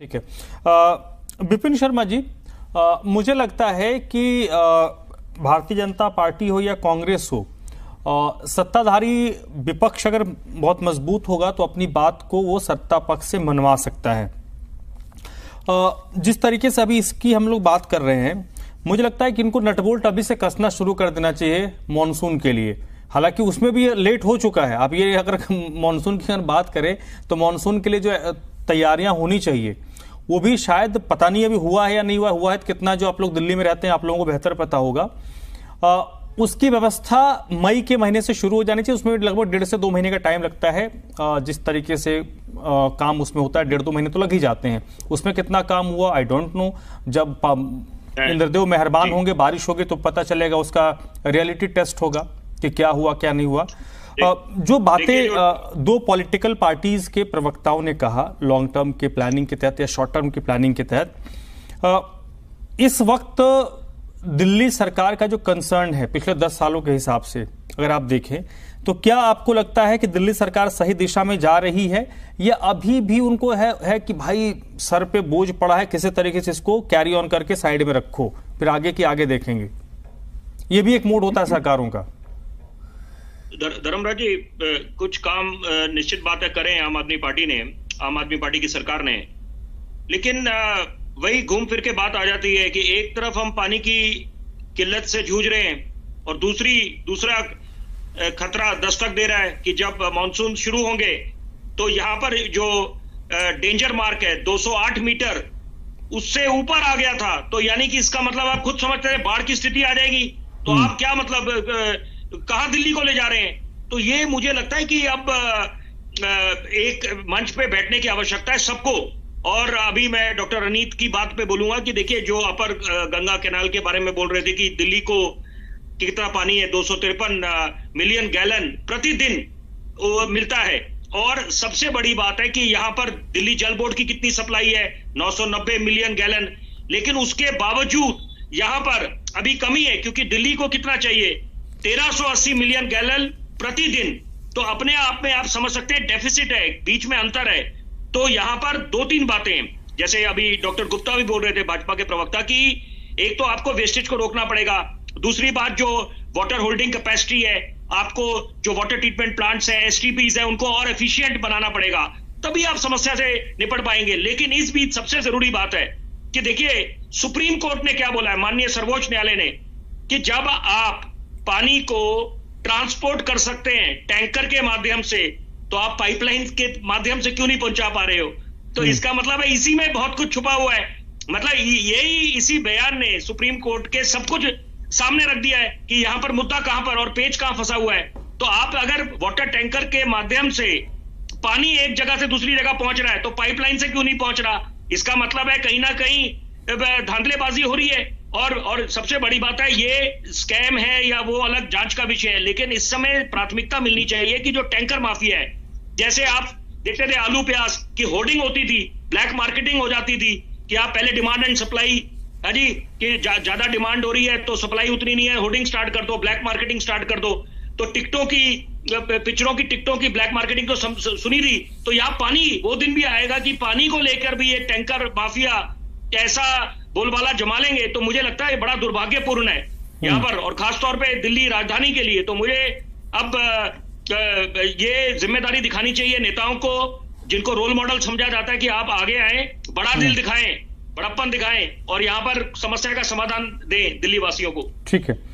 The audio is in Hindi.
ठीक है। विपिन शर्मा जी, मुझे लगता है कि भारतीय जनता पार्टी हो या कांग्रेस हो, सत्ताधारी विपक्ष अगर बहुत मजबूत होगा तो अपनी बात को वो सत्ता पक्ष से मनवा सकता है। जिस तरीके से अभी इसकी हम लोग बात कर रहे हैं, मुझे लगता है कि इनको नटबोल्ट अभी से कसना शुरू कर देना चाहिए मॉनसून के लिए। हालांकि उसमें भी लेट हो चुका है। अब ये अगर मॉनसून की अगर बात करें तो मॉनसून के लिए जो तैयारियां होनी चाहिए वो भी शायद पता नहीं अभी हुआ है या नहीं हुआ है तो कितना, जो आप लोग दिल्ली में रहते हैं आप लोगों को बेहतर पता होगा। उसकी व्यवस्था मई के महीने से शुरू हो जानी चाहिए। उसमें लगभग 1.5 से 2 महीने का टाइम लगता है। जिस तरीके से काम उसमें होता है 1.5-2 महीने तो लग ही जाते हैं। उसमें कितना काम हुआ आई डोंट नो। जब इंद्रदेव मेहरबान होंगे, बारिश होगी तो पता चलेगा, उसका रियलिटी टेस्ट होगा कि क्या हुआ क्या नहीं हुआ। जो बातें दो पॉलिटिकल पार्टीज के प्रवक्ताओं ने कहा लॉन्ग टर्म के प्लानिंग के तहत या शॉर्ट टर्म की प्लानिंग के तहत, इस वक्त दिल्ली सरकार का जो कंसर्न है पिछले 10 सालों के हिसाब से अगर आप देखें तो क्या आपको लगता है कि दिल्ली सरकार सही दिशा में जा रही है या अभी भी उनको है कि भाई सर पे बोझ पड़ा है, किसी तरीके से इसको कैरी ऑन करके साइड में रखो, फिर आगे की आगे देखेंगे? ये भी एक मोड होता है सरकारों का। धर्मराज जी, कुछ काम निश्चित बात है करें आम आदमी पार्टी ने, आम आदमी पार्टी की सरकार ने, लेकिन वही घूम फिर के बात आ जाती है कि एक तरफ हम पानी की किल्लत से जूझ रहे हैं और दूसरा खतरा दस्तक दे रहा है कि जब मानसून शुरू होंगे तो यहाँ पर जो डेंजर मार्क है 208 मीटर उससे ऊपर आ गया था, तो यानी कि इसका मतलब आप खुद समझते हैं बाढ़ की स्थिति आ जाएगी। तो आप क्या मतलब कहां दिल्ली को ले जा रहे हैं? तो ये मुझे लगता है कि अब एक मंच पे बैठने की आवश्यकता है सबको। और अभी मैं डॉक्टर अनीत की बात पे बोलूंगा कि देखिए, जो अपर गंगा कैनाल के बारे में बोल रहे थे कि दिल्ली को कितना पानी है, 253 मिलियन गैलन प्रतिदिन मिलता है। और सबसे बड़ी बात है कि यहाँ पर दिल्ली जल बोर्ड की कितनी सप्लाई है, 990 मिलियन गैलन। लेकिन उसके बावजूद यहाँ पर अभी कमी है, क्योंकि दिल्ली को कितना चाहिए, 1380 मिलियन गैलन प्रतिदिन। तो अपने आप में आप समझ सकते हैं डेफिसिट है, बीच में अंतर है। तो यहां पर 2-3 बातें, जैसे अभी डॉक्टर गुप्ता भी बोल रहे थे भाजपा के प्रवक्ता, की एक तो आपको वेस्टेज को रोकना पड़ेगा। दूसरी बात, जो वाटर होल्डिंग कैपेसिटी है, आपको जो वाटर ट्रीटमेंट प्लांट्स है, एसटीपीज है, उनको और एफिशिएंट बनाना पड़ेगा, तभी आप समस्या से निपट पाएंगे। लेकिन इस बीच सबसे जरूरी बात है कि देखिए, सुप्रीम कोर्ट ने क्या बोला है, माननीय सर्वोच्च न्यायालय ने, कि जब आप पानी को ट्रांसपोर्ट कर सकते हैं टैंकर के माध्यम से, तो आप पाइपलाइन के माध्यम से क्यों नहीं पहुंचा पा रहे हो? तो इसका मतलब है इसी में बहुत कुछ छुपा हुआ है। मतलब यही इसी बयान ने सुप्रीम कोर्ट के सब कुछ सामने रख दिया है कि यहां पर मुद्दा कहां पर और पेच कहां फंसा हुआ है। तो आप अगर वाटर टैंकर के माध्यम से पानी एक जगह से दूसरी जगह पहुंच रहा है तो पाइपलाइन से क्यों नहीं पहुंच रहा? इसका मतलब है कहीं ना कहीं धांधलेबाजी हो रही है। और सबसे बड़ी बात है, ये स्कैम है या वो अलग जांच का विषय है, लेकिन इस समय प्राथमिकता मिलनी चाहिए कि जो टैंकर माफिया है, जैसे आप देखते थे आलू प्याज की होर्डिंग होती थी, ब्लैक मार्केटिंग हो जाती थी कि आप पहले डिमांड एंड सप्लाई, जी, कि ज्यादा डिमांड हो रही है तो सप्लाई उतनी नहीं है, होर्डिंग स्टार्ट कर दो, ब्लैक मार्केटिंग स्टार्ट कर दो। तो टिकटों की, पिक्चरों की टिकटों की ब्लैक मार्केटिंग तो सुनी थी। तो यहाँ पानी, वो दिन भी आएगा कि पानी को लेकर भी ये टैंकर माफिया कैसा बोलबाला जमा लेंगे। तो मुझे लगता है बड़ा दुर्भाग्यपूर्ण है यहाँ पर, और खासतौर पे दिल्ली राजधानी के लिए। तो मुझे अब ये जिम्मेदारी दिखानी चाहिए नेताओं को, जिनको रोल मॉडल समझा जाता है कि आप आगे आए, बड़ा दिल दिखाएं, बड़प्पन दिखाएं और यहाँ पर समस्या का समाधान दें दिल्ली वासियों को। ठीक है।